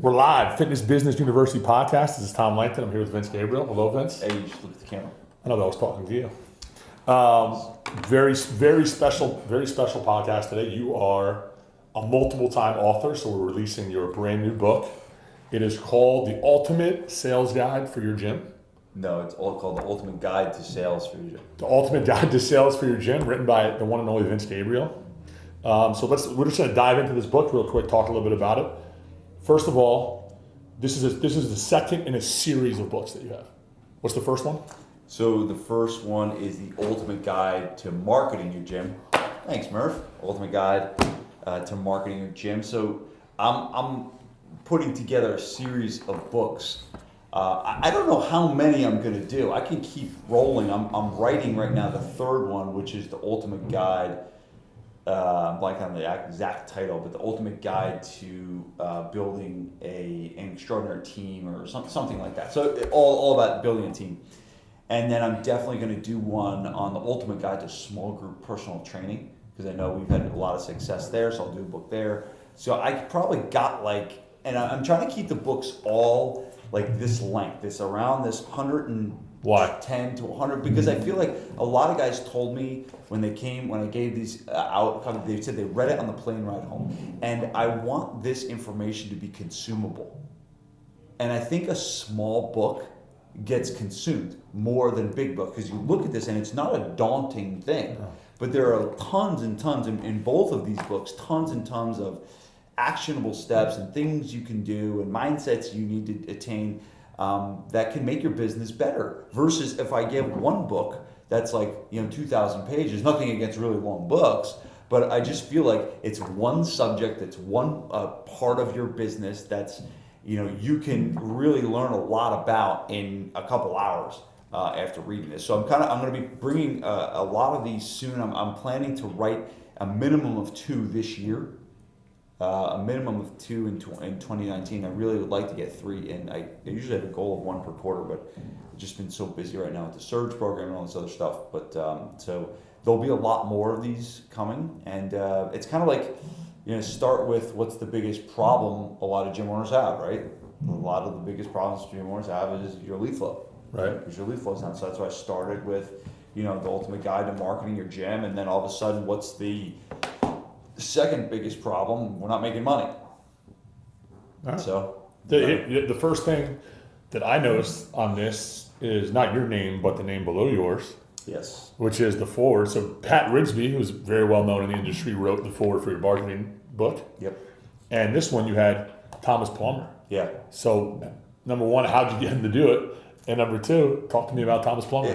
We're live. Fitness Business University podcast. This is Tom Langton. I'm here with Vince Gabriel. Hello, Vince. Hey, you just look at the camera. I know that I was talking to you. Very special podcast today. You are a multiple-time author, so we're releasing your brand new book. It is called The Ultimate Sales Guide for Your Gym. No, it's all called The Ultimate Guide to Sales for Your Gym. The Ultimate Guide to Sales for Your Gym, written by the one and only Vince Gabriel. So we're just going to dive into this book real quick, talk a little bit about it. First of all, this is the second in a series of books that you have. What's the first one? So the first one is The Ultimate Guide to Marketing Your Gym. Thanks, Murph. Ultimate Guide to Marketing Your Gym. So I'm putting together a series of books. I don't know how many I'm going to do. I can keep rolling. I'm writing right now the third one, which is The Ultimate Guide. I'm blanking on the exact title, but The Ultimate Guide to Building an Extraordinary Team or something like that. So all about building a team. And then I'm definitely going to do one on The Ultimate Guide to Small Group Personal Training, because I know we've had a lot of success there, so I'll do a book there. So I probably got and I'm trying to keep the books all like this length, this around this 110 to 100, because I feel like a lot of guys told me when I gave these out, they said they read it on the plane ride home. And I want this information to be consumable. And I think a small book gets consumed more than a big book, because you look at this and it's not a daunting thing. But there are tons and tons in both of these books, tons and tons of actionable steps and things you can do and mindsets you need to attain that can make your business better. Versus if I give one book that's 2,000 pages, nothing against really long books, but I just feel like it's one subject, it's one part of your business that's you can really learn a lot about in a couple hours after reading this. So I'm going to be bringing a lot of these soon. I'm planning to write a minimum of 2 this year. A minimum of 2 in 2019. I really would like to get 3 in. I usually have a goal of 1 per quarter, but I've just been so busy right now with the Surge program and all this other stuff. But so there'll be a lot more of these coming, and it's kind of like, start with what's the biggest problem a lot of gym owners have, right? A lot of the biggest problems gym owners have is your lead flow. Right. Because your lead flow is not. So that's why I started with, the Ultimate Guide to Marketing Your Gym, and then all of a sudden, what's the second biggest problem? We're not making money. Right. So the first thing that I noticed on this is not your name, but the name below yours. Yes. Which is the forward. So Pat Rigsby, who's very well known in the industry, wrote the forward for your marketing book. Yep. And this one you had Thomas Plummer. Yeah. So number one, how'd you get him to do it? And number two, talk to me about Thomas Plummer.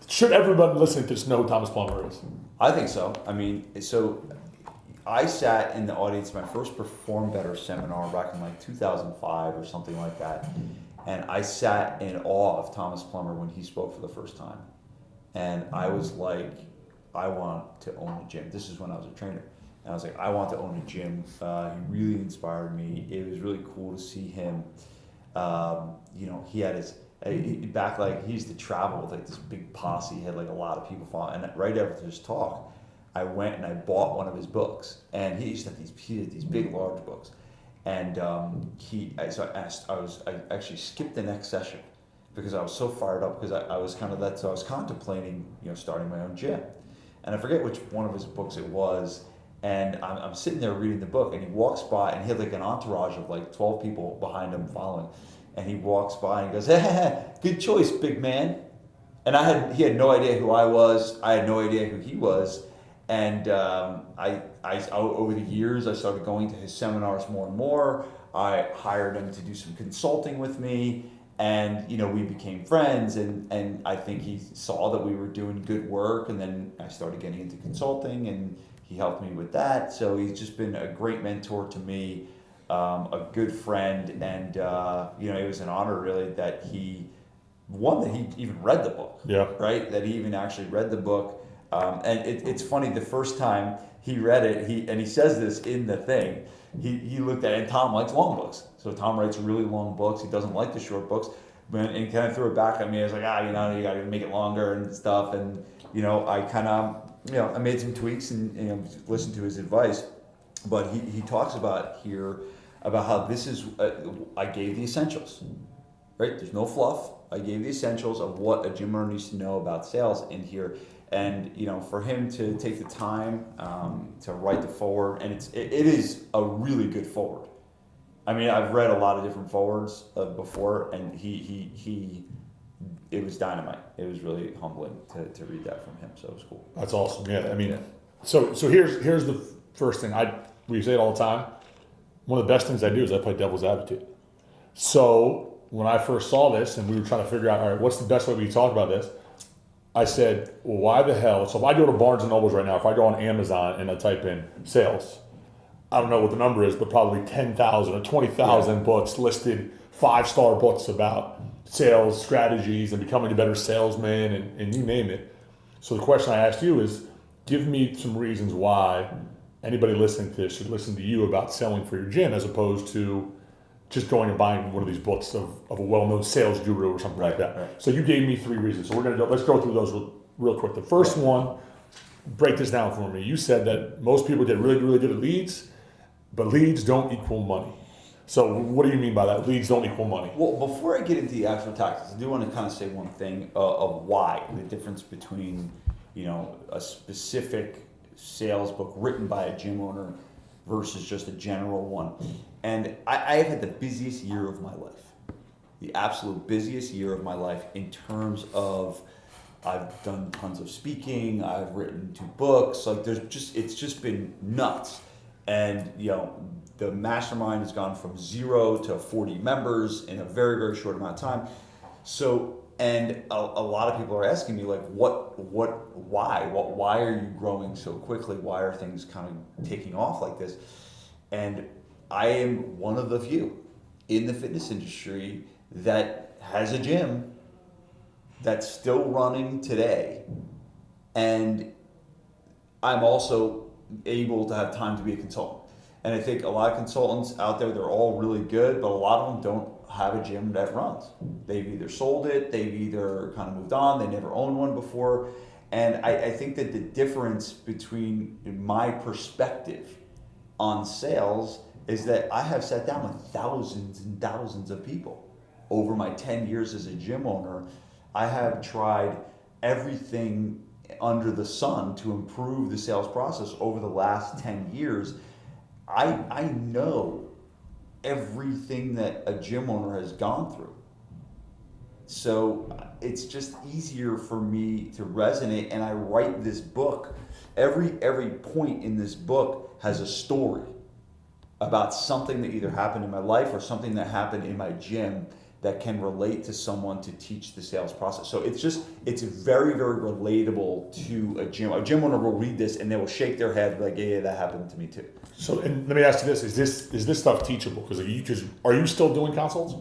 Should everybody listening to this know who Thomas Plummer is? I think so. I mean, so I sat in the audience my first Perform Better seminar back in 2005 or something like that. And I sat in awe of Thomas Plummer when he spoke for the first time. And I was like, I want to own a gym. This is when I was a trainer. And I was like, I want to own a gym. He really inspired me. It was really cool to see him. He had his he used to travel with this big posse. He had a lot of people following. And right after his talk, I went and I bought one of his books. And he used to have these big, large books. And I actually skipped the next session because I was so fired up, because I was so I was contemplating, starting my own gym. And I forget which one of his books it was. And I'm sitting there reading the book, and he walks by, and he had an entourage of 12 people behind him following. And he walks by and he goes, hey, good choice, big man. And he had no idea who I was. I had no idea who he was. And I over the years, I started going to his seminars more and more. I hired him to do some consulting with me, and we became friends. And I think he saw that we were doing good work, and then I started getting into consulting, and he helped me with that. So he's just been a great mentor to me, a good friend, and it was an honor really that he even read the book. Yeah. Right. That he even actually read the book. And it's funny, the first time he read it, he says this in the thing, he looked at it, and Tom likes long books. So Tom writes really long books. He doesn't like the short books. And he kind of threw it back at me. I was like, you got to make it longer and stuff. And, I kind of, I made some tweaks and, listened to his advice. But he talks about here about how this is, I gave the essentials, right? There's no fluff. I gave the essentials of what a gym owner needs to know about sales in here. And, for him to take the time to write the forward, and it is a really good forward. I mean, I've read a lot of different forwards before, and it was dynamite. It was really humbling to read that from him. So it was cool. That's awesome. Yeah, I mean, so here's the first thing. We say it all the time. One of the best things I do is I play devil's advocate. So when I first saw this and we were trying to figure out, all right, what's the best way we can talk about this? I said, well, why the hell? So if I go to Barnes and Nobles right now, if I go on Amazon and I type in sales, I don't know what the number is, but probably 10,000 or 20,000 books listed, 5-star books about sales strategies and becoming a better salesman and you name it. So the question I asked you is, give me some reasons why anybody listening to this should listen to you about selling for your gym as opposed to just going and buying one of these books of a well-known sales guru or something like that. Right. So you gave me 3 reasons. So let's go through those real quick. The first one, break this down for me. You said that most people get really, really good at leads, but leads don't equal money. So what do you mean by that? Leads don't equal money. Well, before I get into the actual tactics, I do want to kind of say one thing of why, the difference between, a specific sales book written by a gym owner versus just a general one. And I have had the busiest year of my life, the absolute busiest year of my life in terms of I've done tons of speaking, I've written 2 books, like it's just been nuts. And, the mastermind has gone from 0 to 40 members in a very, very short amount of time. So, and a lot of people are asking me like, why are you growing so quickly? Why are things kind of taking off like this? And I am one of the few in the fitness industry that has a gym that's still running today. And I'm also able to have time to be a consultant. And I think a lot of consultants out there, they're all really good, but a lot of them don't have a gym that runs. They've either sold it, they've either kind of moved on, they never owned one before. And I think that the difference between my perspective on sales is that I have sat down with thousands and thousands of people. Over my 10 years as a gym owner, I have tried everything under the sun to improve the sales process over the last 10 years. I know everything that a gym owner has gone through. So it's just easier for me to resonate, and I write this book. Every point in this book has a story about something that either happened in my life or something that happened in my gym that can relate to someone to teach the sales process. So it's very, very relatable to a gym. A gym owner will read this and they will shake their head like, yeah, that happened to me too. So, and let me ask you this: is this stuff teachable? Because are you still doing consults?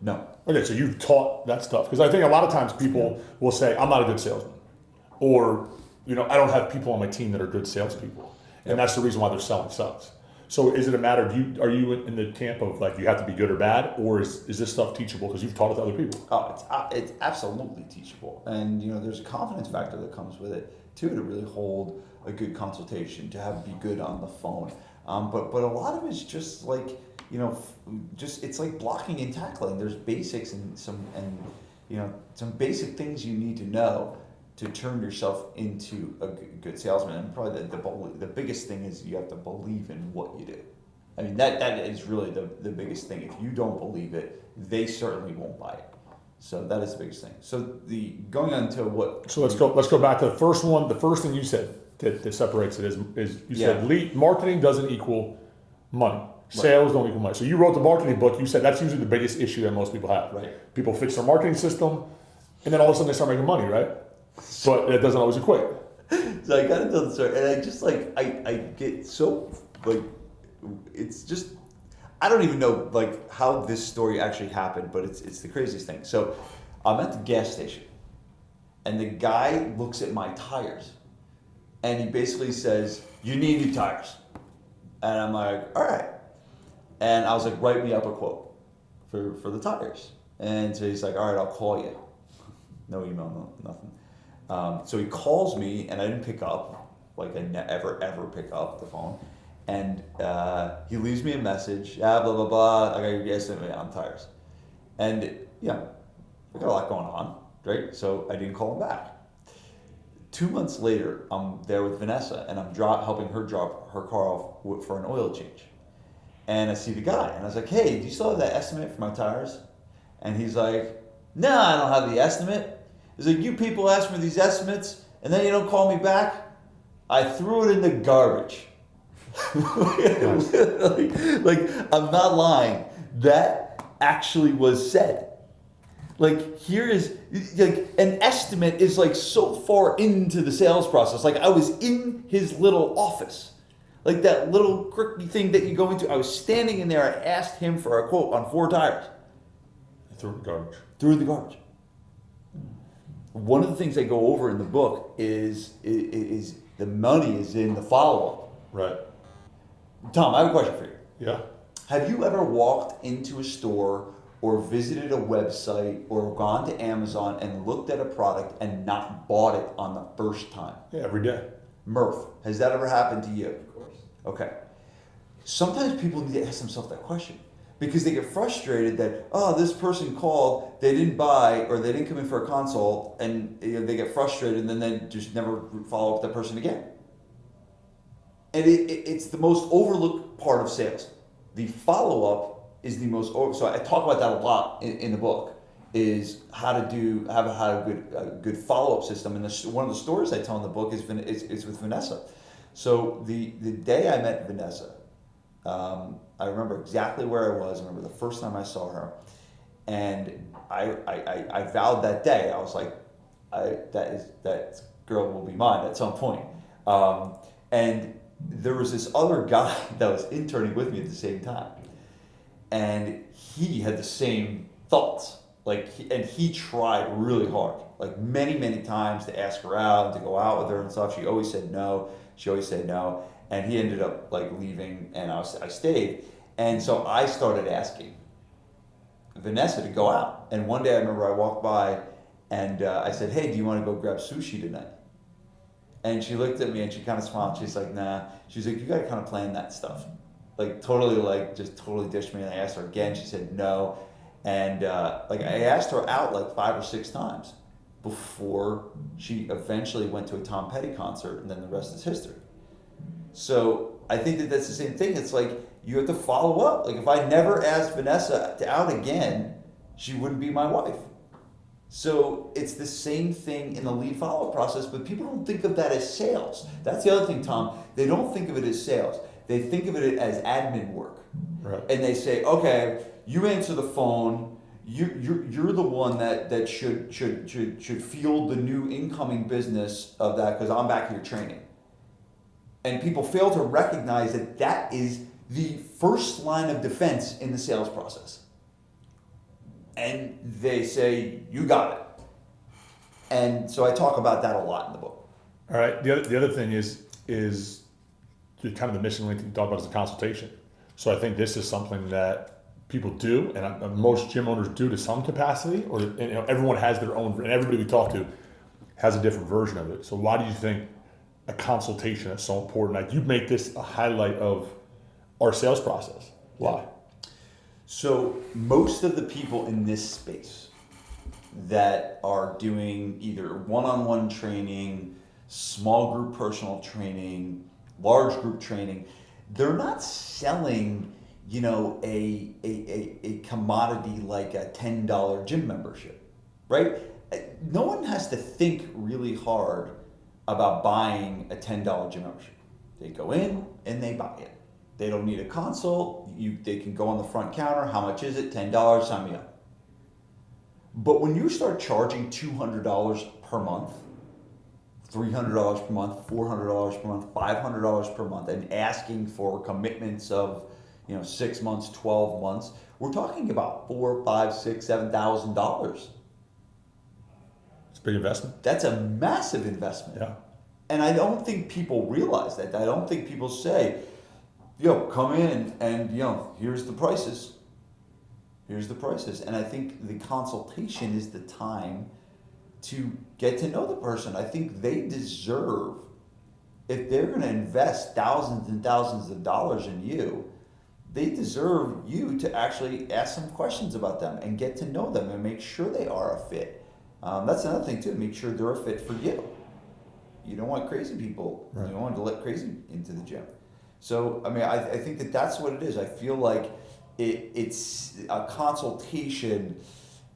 No. Okay, so you've taught that stuff. Because I think a lot of times people will say, I'm not a good salesman. Or, I don't have people on my team that are good salespeople. And that's the reason why they're selling subs. So is it a matter of are you in the camp of like you have to be good or bad, or is this stuff teachable because you've taught it to other people? Oh, it's absolutely teachable, and there's a confidence factor that comes with it too, to really hold a good consultation, to be good on the phone. But a lot of it's just like it's like blocking and tackling. There's basics and some basic things you need to know to turn yourself into a good salesman. And probably the biggest thing is you have to believe in what you do. I mean, that is really the biggest thing. If you don't believe it, they certainly won't buy it. So that is the biggest thing. So going on to what... So let's go back to the first one. The first thing you said that separates it is you said marketing doesn't equal money. Sales don't equal money. So you wrote the marketing book. You said that's usually the biggest issue that most people have. Right. People fix their marketing system, and then all of a sudden they start making money, right? But it doesn't always equate. So I gotta tell the story, and I just I get so it's just I don't even know how this story actually happened, but it's the craziest thing. So I'm at the gas station, and the guy looks at my tires, and he basically says, "You need new tires," and I'm like, "All right," and I was like, "Write me up a quote for the tires," and so he's like, "All right, I'll call you." No email, no nothing. So he calls me, and I didn't pick up, like I never ever pick up the phone. And he leaves me a message, blah, blah, blah, I got your estimate on tires. And, I got a lot going on, right? So I didn't call him back. 2 months later, I'm there with Vanessa, and I'm helping her drop her car off for an oil change. And I see the guy, and I was like, hey, do you still have that estimate for my tires? And he's like, no, I don't have the estimate. He's like, you people ask for these estimates, and then you don't call me back? I threw it in the garbage. like, I'm not lying. That actually was said. Like, here is, like, an estimate is like so far into the sales process. Like, I was in his little office. Like that little quirky thing that you go into. I was standing in there. I asked him for a quote on 4 tires. I threw it in the garbage. Threw it in the garbage. One of the things I go over in the book is the money is in the follow-up. Right. Tom, I have a question for you. Yeah. Have you ever walked into a store or visited a website or gone to Amazon and looked at a product and not bought it on the first time? Yeah, every day. Murph, has that ever happened to you? Of course. Okay. Sometimes people need to ask themselves that question because they get frustrated that, oh, this person called, they didn't buy, or they didn't come in for a consult, and they get frustrated and then they just never follow up with that person again. And it's the most overlooked part of sales. The follow-up is the most so I talk about that a lot in the book, is how to have a good follow-up system. And one of the stories I tell in the book is with Vanessa. So the day I met Vanessa, I remember exactly where I was. I remember the first time I saw her, and I vowed that day. I was like, that girl will be mine at some point. And there was this other guy that was interning with me at the same time, and he had the same thoughts. And he tried really hard, like many times, to ask her out, to go out with her and stuff. She always said no. And he ended up like leaving, and I stayed. And so I started asking Vanessa to go out. And one day I remember I walked by, and I said, "Hey, do you want to go grab sushi tonight?" And she looked at me and she kind of smiled. She's like, "Nah." She's like, "You got to kind of plan that stuff." Like just totally dished me. And I asked her again. She said no. And I asked her out like 5 or 6 times before she eventually went to a Tom Petty concert, and then the rest is history. So I think that's the same thing. It's like you have to follow up. Like if I never asked Vanessa out again, she wouldn't be my wife. So it's the same thing in the lead follow-up process, but people don't think of that as sales. That's the other thing, Tom. They don't think of it as sales. They think of it as admin work. Right. And they say, okay, you answer the phone. You're the one that should field the new incoming business of that, because I'm back here training. And people fail to recognize that is the first line of defense in the sales process. And they say, you got it. And so I talk about that a lot in the book. All right. The other thing is kind of the missing link that you talk about is the consultation. So I think this is something that people do, and most gym owners do to some capacity, or everyone has their own, and everybody we talk to has a different version of it. So why do you think a consultation is so important? Like you make this a highlight of our sales process. Why? So most of the people in this space that are doing either one-on-one training, small group personal training, large group training, they're not selling, a commodity like a $10 gym membership, right? No one has to think really hard about buying a $10 gym membership. They go in and they buy it. They don't need a consult. They can go on the front counter. How much is it? $10. Sign me up. But when you start charging $200 per month, $300 per month, $400 per month, $500 per month, and asking for commitments of 6 months, 12 months, we're talking about $4,000, $5,000, $6,000, $7,000. It's a big investment. That's a massive investment. Yeah. And I don't think people realize that. I don't think people say, come in and, here's the prices. Here's the prices. And I think the consultation is the time to get to know the person. I think they deserve if they're going to invest thousands and thousands of dollars in you, they deserve you to actually ask some questions about them and get to know them and make sure they are a fit. That's another thing too, make sure they're a fit for you. You don't want crazy people. Right. You don't want to let crazy into the gym. So, I mean, I think that that's what it is. I feel like it's a consultation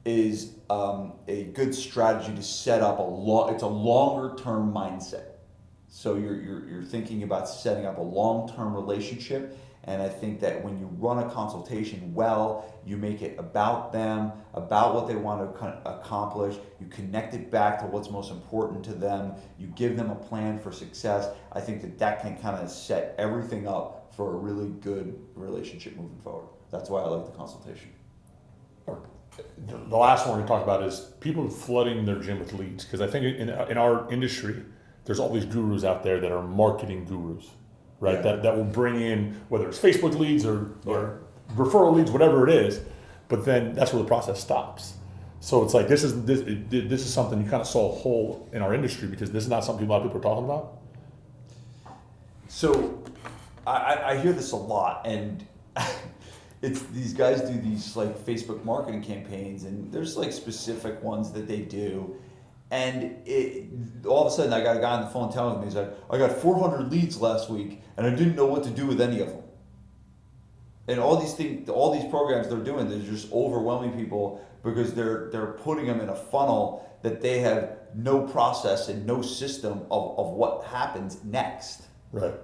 is a good strategy to set up it's a longer term mindset. So you're thinking about setting up a long-term relationship, and I think that when you run a consultation well, you make it about them, about what they want to accomplish, you connect it back to what's most important to them, you give them a plan for success. I think that can kind of set everything up for a really good relationship moving forward. That's why I like the consultation. The last one we're going to talk about is people flooding their gym with leads, because I think in our industry, there's all these gurus out there that are marketing gurus, right? Yeah. That will bring in, whether it's Facebook leads or referral leads, whatever it is, but then that's where the process stops. So it's like this is something you kind of saw a hole in our industry, because this is not something a lot of people are talking about. So I hear this a lot, and it's these guys do these like Facebook marketing campaigns, and there's like specific ones that they do. And all of a sudden, I got a guy on the phone telling me, he's like, I got 400 leads last week, and I didn't know what to do with any of them. And all these things, all these programs they're doing, they're just overwhelming people because they're putting them in a funnel that they have no process and no system of what happens next. Right.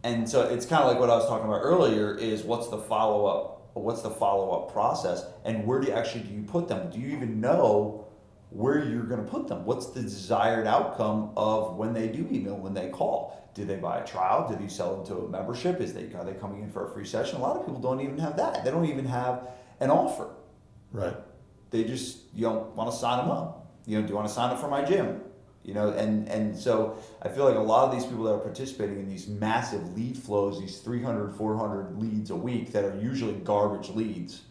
And so it's kind of like what I was talking about earlier: is what's the follow up process, and where do you put them? Do you even know where you're going to put them? What's the desired outcome of when they do email, when they call? Did they buy a trial? Did you sell them to a membership? Are they coming in for a free session? A lot of people don't even have that. They don't even have an offer. Right. They just want to sign them up. Do you want to sign up for my gym? And so I feel like a lot of these people that are participating in these massive lead flows, these 300, 400 leads a week that are usually garbage leads,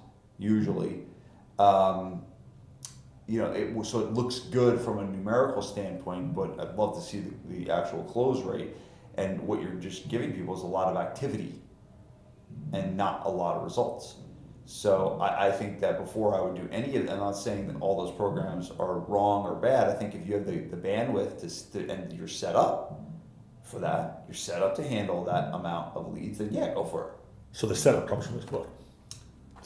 so it looks good from a numerical standpoint, but I'd love to see the actual close rate. And what you're just giving people is a lot of activity and not a lot of results. So I think that before I would do any of it, I'm not saying that all those programs are wrong or bad. I think if you have the bandwidth and you're set up for that, you're set up to handle that amount of leads, then yeah, go for it. So the setup comes from this book.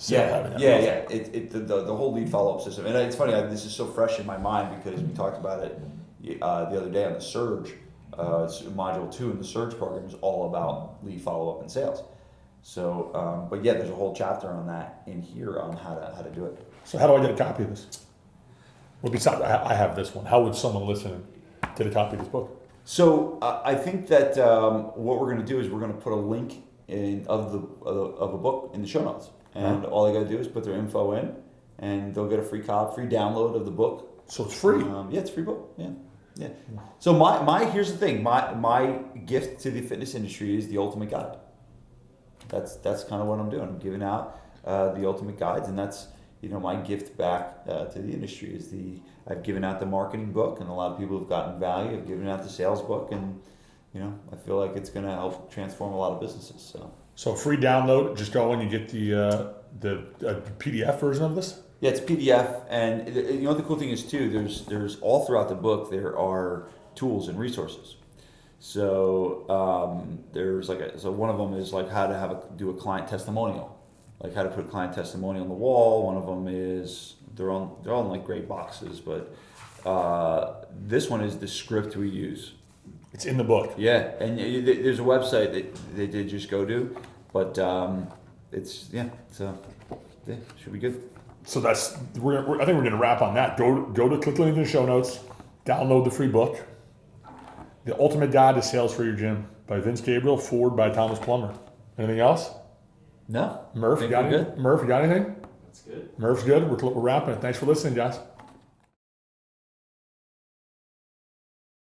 Yeah. The whole lead follow-up system. And it's funny, this is so fresh in my mind because we talked about it the other day on the Surge. Module 2 in the Surge program is all about lead follow-up and sales. So, but yeah, there's a whole chapter on that in here on how to do it. So how do I get a copy of this? Well, besides, I have this one. How would someone listening get a copy of this book? So I think that what we're going to do is we're going to put a link of a book in the show notes. And all they got to do is put their info in, and they'll get a free download of the book. So it's free. Yeah, it's a free book. Yeah. So here's the thing. My gift to the fitness industry is the ultimate guide. That's kind of what I'm doing. I'm giving out the ultimate guides, and that's my gift back to the industry is I've given out the marketing book, and a lot of people have gotten value. I've given out the sales book, and I feel like it's going to help transform a lot of businesses. So free download, just go and you get the PDF version of this? Yeah, it's PDF, and the cool thing is too, there's all throughout the book there are tools and resources. So there's one of them is like how to do a client testimonial, like how to put a client testimonial on the wall. One of them is they're all in like gray boxes, but this one is the script we use. It's in the book. Yeah, and there's a website that they did just go to, but should be good. So I think we're going to wrap on that. Go to click the link in the show notes, download the free book, The Ultimate Guide to Sales for Your Gym by Vince Gabriel, forward by Thomas Plummer. Anything else? No. Murph, you got anything? That's good. Murph's good. We're wrapping it. Thanks for listening, guys.